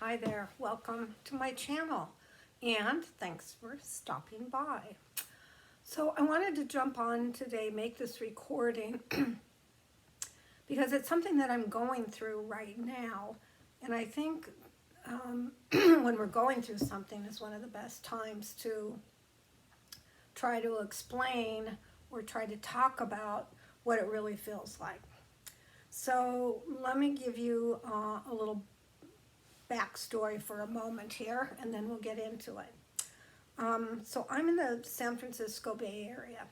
Hi there, welcome to my channel, and thanks for stopping by. So I wanted to jump on today, make this recording, because it's something that I'm going through right now, and I think when we're going through something is one of the best times to try to explain or try to talk about what it really feels like. So let me give you a little backstory for a moment here, and then we'll get into it. So I'm in the San Francisco Bay Area.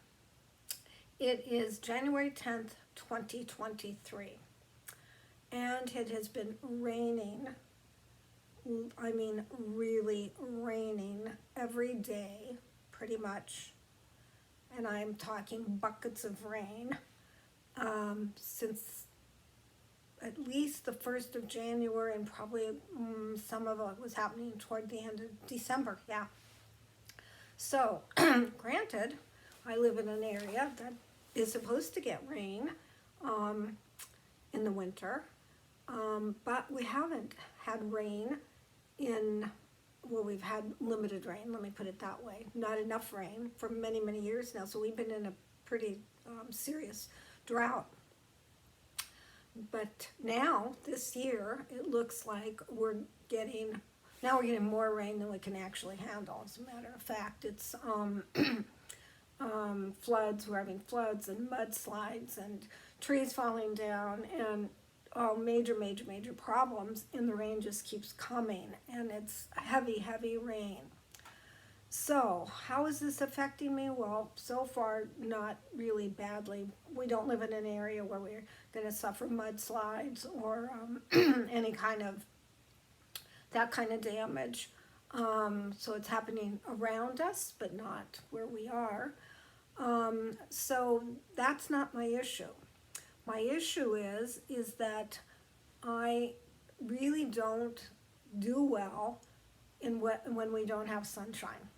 It is January 10th, 2023, and it has been raining. I mean, really raining every day, pretty much. And I'm talking buckets of rain since at least the 1st of January, and probably some of it was happening toward the end of December, yeah. So, granted, I live in an area that is supposed to get rain in the winter, but we haven't had rain we've had limited rain, let me put it that way. Not enough rain for many, many years now, so we've been in a pretty serious drought. But now, this year, it looks like we're getting more rain than we can actually handle. As a matter of fact, it's floods. We're having floods and mudslides and trees falling down, and all major problems, and the rain just keeps coming, and it's heavy, heavy rain. So, how is this affecting me? Well, so far, not really badly. We don't live in an area where we're going to suffer mudslides or any kind of that kind of damage. So it's happening around us, but not where we are. So that's not my issue. My issue is that I really don't do well when we don't have sunshine.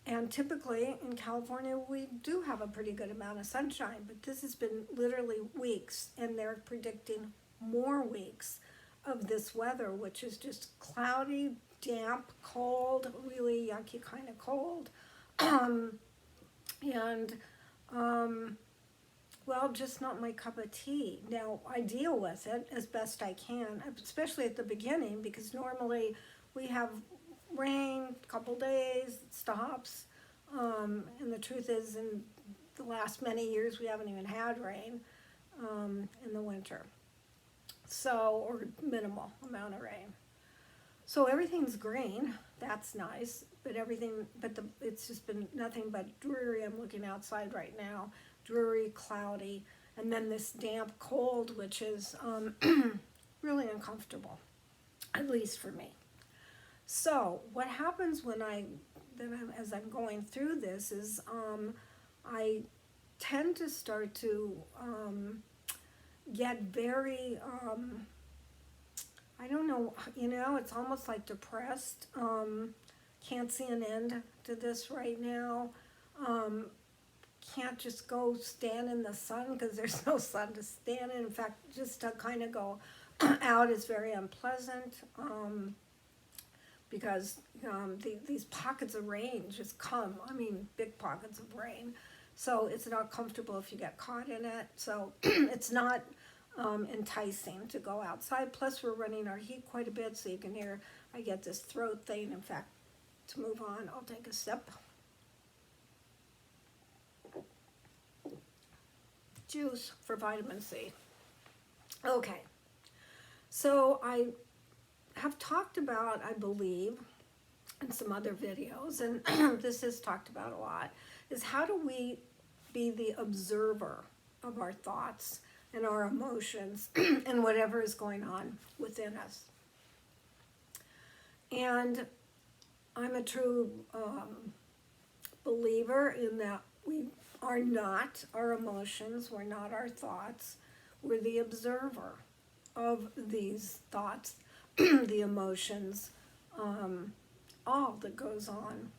And typically in California, we do have a pretty good amount of sunshine, but this has been literally weeks, and they're predicting more weeks of this weather, which is just cloudy, damp, cold, really yucky kind of cold. Well, just not my cup of tea. Now, I deal with it as best I can, especially at the beginning, because normally we have rain, a couple days, it stops. And the truth is, in the last many years, we haven't even had rain in the winter. So, or minimal amount of rain. So everything's green, that's nice, but it's just been nothing but dreary. I'm looking outside right now, dreary, cloudy, and then this damp cold, which is really uncomfortable, at least for me. So what happens as I'm going through this is I tend to start to get very, I don't know, it's almost like depressed. Can't see an end to this right now. Can't just go stand in the sun because there's no sun to stand in. In fact, just to kind of go out is very unpleasant because these pockets of rain just come. I mean, big pockets of rain. So it's not comfortable if you get caught in it. So it's not enticing to go outside. Plus, we're running our heat quite a bit, so you can hear I get this throat thing. In fact, to move on, I'll take a sip. Juice for vitamin C. Okay, so I have talked about, I believe, in some other videos, and this is talked about a lot, is how do we be the observer of our thoughts and our emotions and whatever is going on within us. And I'm a true believer in that we are not our emotions, we're not our thoughts, we're the observer of these thoughts, the emotions, all that goes on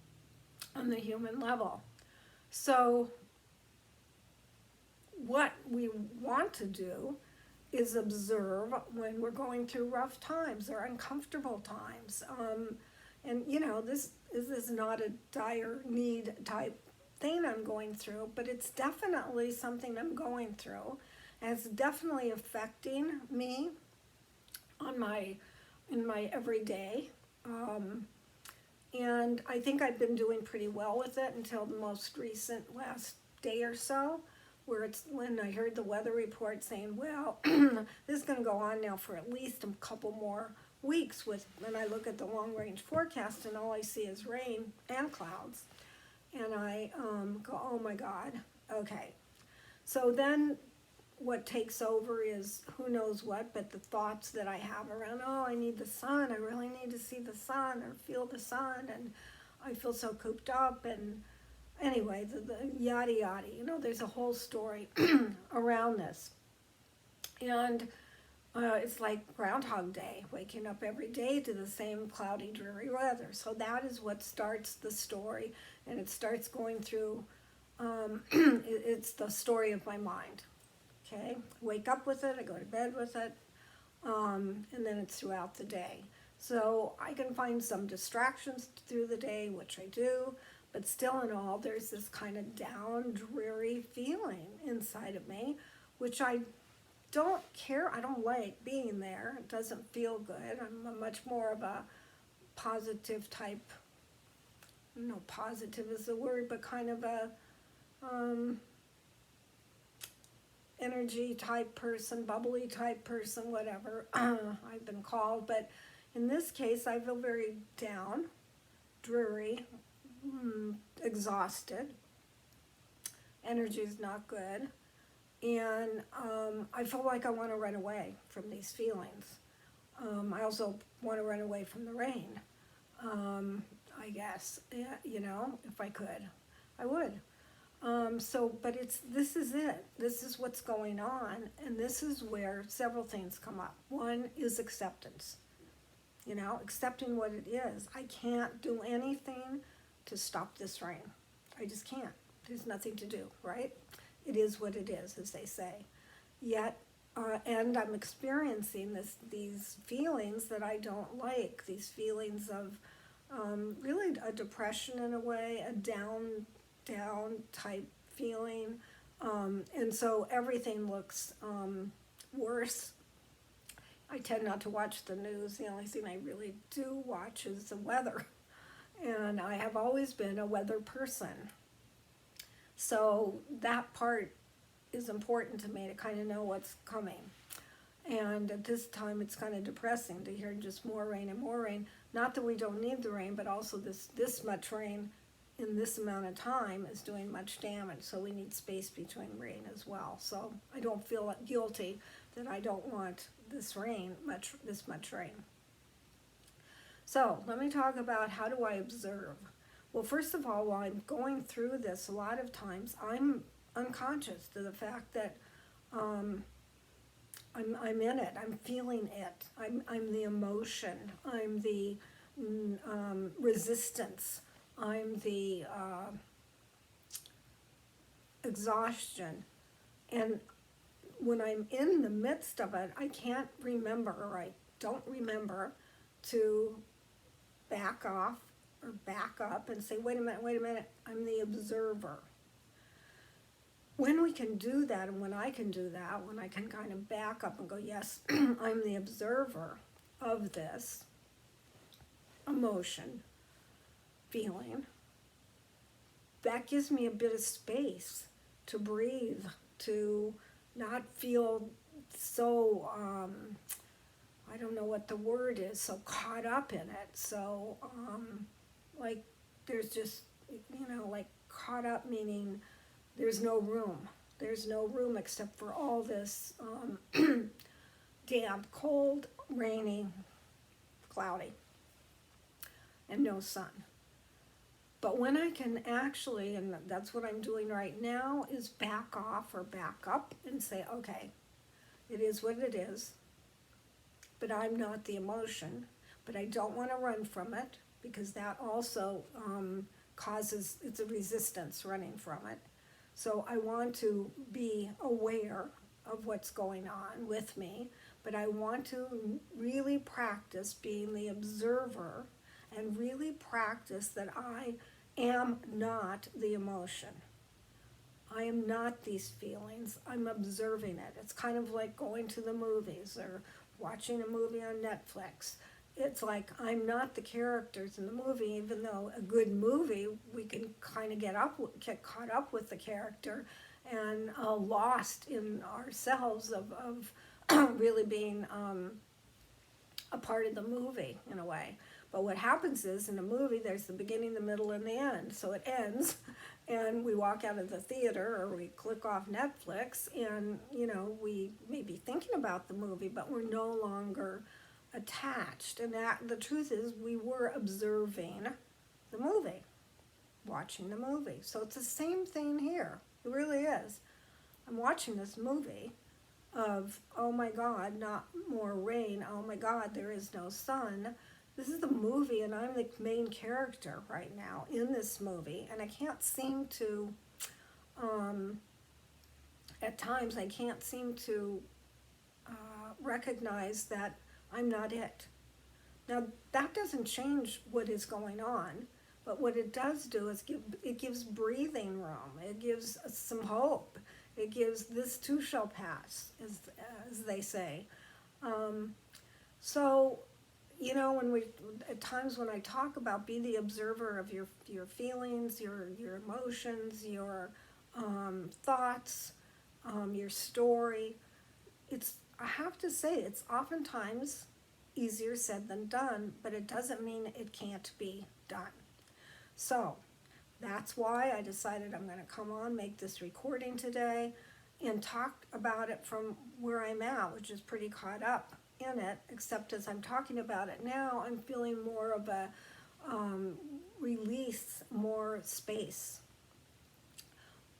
the human level. So what we want to do is observe when we're going through rough times or uncomfortable times. And you know, this is not a dire need type thing I'm going through, but it's definitely something I'm going through. And it's definitely affecting me on in my everyday. And I think I've been doing pretty well with it until the most recent last day or so, where it's when I heard the weather report saying, well, this is going to go on now for at least a couple more weeks with when I look at the long range forecast and all I see is rain and clouds. And I go, oh my God, okay. So then what takes over is who knows what, but the thoughts that I have around, oh, I need the sun, I really need to see the sun or feel the sun, and I feel so cooped up, and anyway, the yada yada, you know, there's a whole story around this. And it's like Groundhog Day, waking up every day to the same cloudy, dreary weather. So that is what starts the story, and it starts going through, it's the story of my mind. Okay, wake up with it, I go to bed with it, and then it's throughout the day. So I can find some distractions through the day, which I do, but still in all, there's this kind of down, dreary feeling inside of me, which I don't care, I don't like being there. It doesn't feel good. I'm a much more of a positive type, no, positive is the word, but kind of a, energy type person, bubbly type person, whatever I've been called. But in this case, I feel very down, dreary, exhausted. Energy is not good. And I feel like I want to run away from these feelings. I also want to run away from the rain. I guess, yeah, you know, if I could, I would. But this is it. This is what's going on, and this is where several things come up. One is acceptance. You know, accepting what it is. I can't do anything to stop this rain. I just can't. There's nothing to do, right? It is what it is, as they say. Yet, and I'm experiencing these feelings that I don't like. These feelings of really a depression in a way, a down type feeling, and so everything looks worse. I tend not to watch the news. The only thing I really do watch is the weather, and I have always been a weather person. So that part is important to me to kind of know what's coming. And at this time, it's kind of depressing to hear just more rain and more rain. Not that we don't need the rain, but also this much rain in this amount of time is doing much damage, so we need space between rain as well. So I don't feel guilty that I don't want this much rain. So let me talk about how do I observe. Well, first of all, while I'm going through this, a lot of times I'm unconscious to the fact that I'm in it. I'm feeling it. I'm the emotion. I'm the resistance. I'm the exhaustion. And when I'm in the midst of it, I can't remember, or I don't remember to back off or back up and say, wait a minute, I'm the observer. When we can do that, and when I can do that, when I can kind of back up and go, yes, I'm the observer of this emotion, feeling, that gives me a bit of space to breathe, to not feel so, I don't know what the word is, so caught up in it. So, like, there's just, like caught up meaning there's no room. There's no room except for all this damp, cold, rainy, cloudy, and no sun. But when I can actually, and that's what I'm doing right now, is back off or back up and say, okay, it is what it is, but I'm not the emotion, but I don't want to run from it, because that also causes, it's a resistance running from it. So I want to be aware of what's going on with me, but I want to really practice being the observer and really practice that I am not the emotion. I am not these feelings. I'm observing it. It's kind of like going to the movies or watching a movie on Netflix. It's like I'm not the characters in the movie, even though a good movie, we can kind of get caught up with the character and lost in ourselves of really being a part of the movie in a way. But what happens is in a movie, there's the beginning, the middle, and the end. So it ends, and we walk out of the theater or we click off Netflix, and we may be thinking about the movie, but we're no longer attached. And that the truth is, we were observing the movie, watching the movie. So it's the same thing here. It really is. I'm watching this movie of, oh my God, not more rain. Oh my God, there is no sun. This is the movie, and I'm the main character right now in this movie, and I can't seem to, at times, I can't seem to recognize that I'm not it. Now, that doesn't change what is going on, but what it does do is it gives breathing room. It gives some hope. It gives this too shall pass, as they say. So, at times when I talk about be the observer of your feelings, your emotions, your thoughts, your story, I have to say, it's oftentimes easier said than done, but it doesn't mean it can't be done. So that's why I decided I'm going to come on, make this recording today, and talk about it from where I'm at, which is pretty caught up in it, except as I'm talking about it now, I'm feeling more of a release, more space,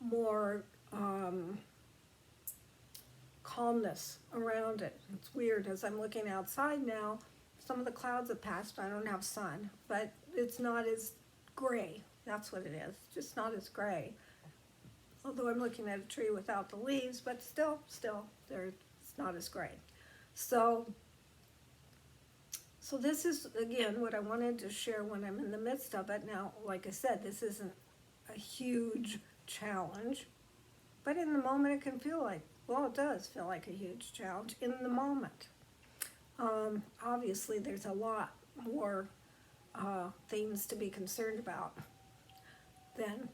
more calmness around it. It's weird, as I'm looking outside now, some of the clouds have passed, I don't have sun, but it's not as gray. That's what it is, just not as gray. Although I'm looking at a tree without the leaves, but still, it's not as gray. So this is, again, what I wanted to share when I'm in the midst of it. Now, like I said, this isn't a huge challenge, but in the moment it can feel like, well, it does feel like a huge challenge in the moment. Obviously, there's a lot more things to be concerned about than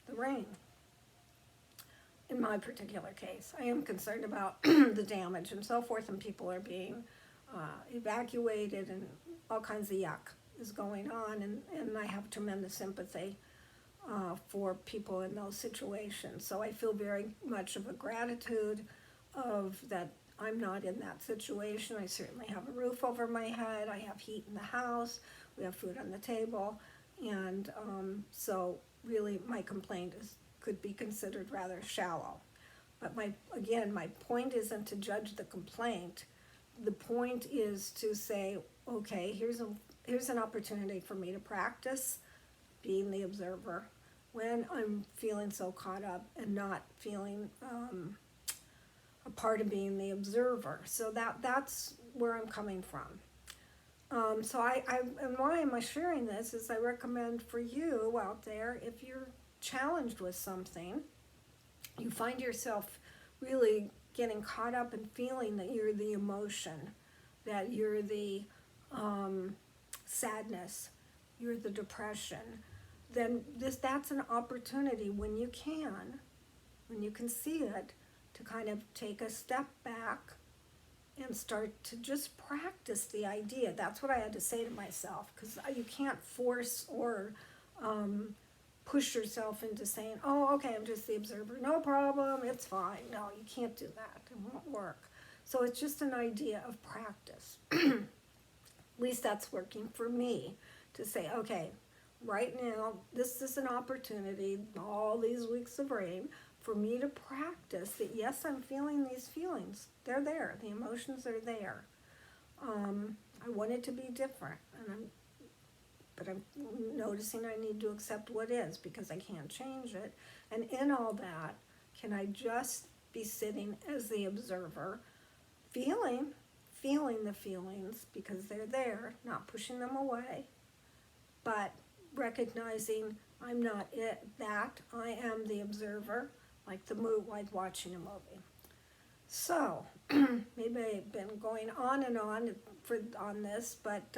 the rain. In my particular case, I am concerned about the damage and so forth, and people are being evacuated, and all kinds of yuck is going on, and I have tremendous sympathy for people in those situations. So I feel very much of a gratitude of that I'm not in that situation. I certainly have a roof over my head, I have heat in the house, we have food on the table, and so really my complaint could be considered rather shallow. But my point isn't to judge the complaint. The point is to say, okay, here's an opportunity for me to practice being the observer when I'm feeling so caught up and not feeling a part of being the observer. So that's where I'm coming from. And why am I sharing this is I recommend for you out there, if you're challenged with something, you find yourself really getting caught up and feeling that you're the emotion, that you're the sadness, you're the depression, then that's an opportunity when you can see it, to kind of take a step back and start to just practice the idea. That's what I had to say to myself, because you can't force or push yourself into saying, oh, okay, I'm just the observer, no problem, it's fine. No, you can't do that, it won't work. So it's just an idea of practice. At least that's working for me, to say, okay, right now, this is an opportunity, all these weeks of rain, for me to practice that, yes, I'm feeling these feelings. They're there, the emotions are there. I want it to be different, but I'm noticing I need to accept what is, because I can't change it. And in all that, can I just be sitting as the observer, feeling the feelings because they're there, not pushing them away, but recognizing I'm not I am the observer, like like watching a movie. So, maybe I've been going on and on on this, but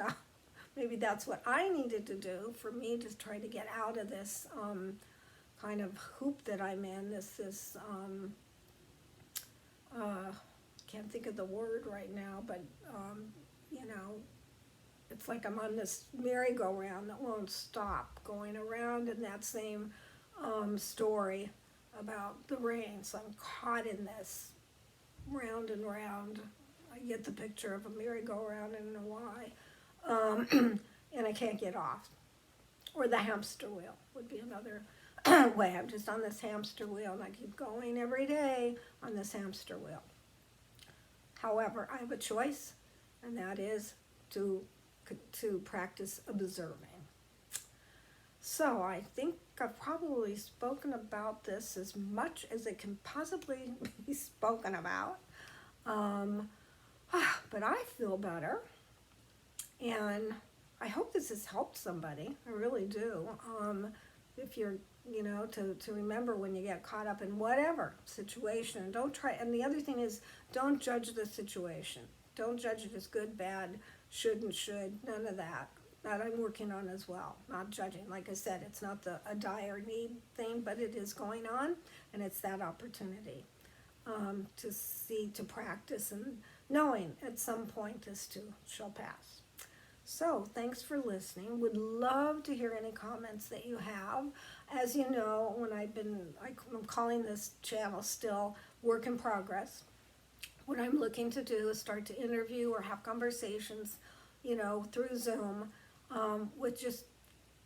maybe that's what I needed to do for me to try to get out of this kind of hoop that I'm in, can't think of the word right now, but you know, it's like I'm on this merry-go-round that won't stop going around in that same story about the rain. So I'm caught in this round and round. I get the picture of a merry-go-round, I don't know why, and I can't get off. Or the hamster wheel would be another way. I'm just on this hamster wheel, and I keep going every day on this hamster wheel. However, I have a choice, and that is to practice observing. So I think I've probably spoken about this as much as it can possibly be spoken about. But I feel better, and I hope this has helped somebody. I really do. If you're, to remember when you get caught up in whatever situation, don't try. And the other thing is, don't judge the situation. Don't judge it as good, bad, should, none of that. That I'm working on as well, not judging. Like I said, it's not a dire need thing, but it is going on, and it's that opportunity to practice and knowing at some point this too shall pass. So thanks for listening. Would love to hear any comments that you have. As you know, I'm calling this channel still work in progress. What I'm looking to do is start to interview or have conversations, through Zoom with just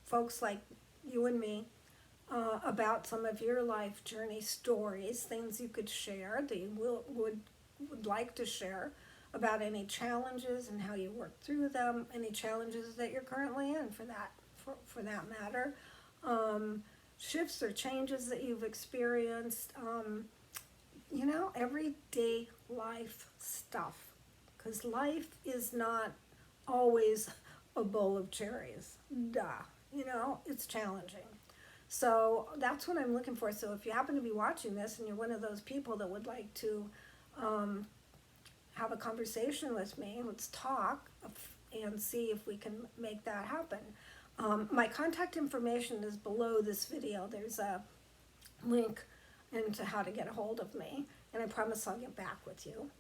folks like you and me about some of your life journey stories, things you could share that you would like to share about any challenges and how you work through them, any challenges that you're currently in for that matter, shifts or changes that you've experienced, everyday life stuff, because life is not always a bowl of cherries. It's challenging. So that's what I'm looking for. So if you happen to be watching this and you're one of those people that would like to have a conversation with me, let's talk and see if we can make that happen. My contact information is below this video. There's a link into how to get a hold of me, and I promise I'll get back with you.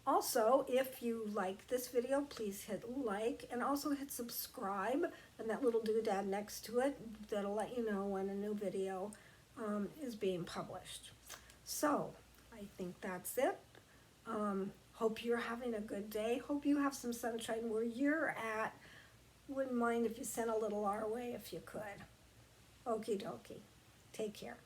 Also, if you like this video, please hit like and also hit subscribe and that little doodad next to it that'll let you know when a new video is being published. So I think that's it. Hope you're having a good day. Hope you have some sunshine where you're at. Wouldn't mind if you sent a little our way if you could. Okie dokie. Take care.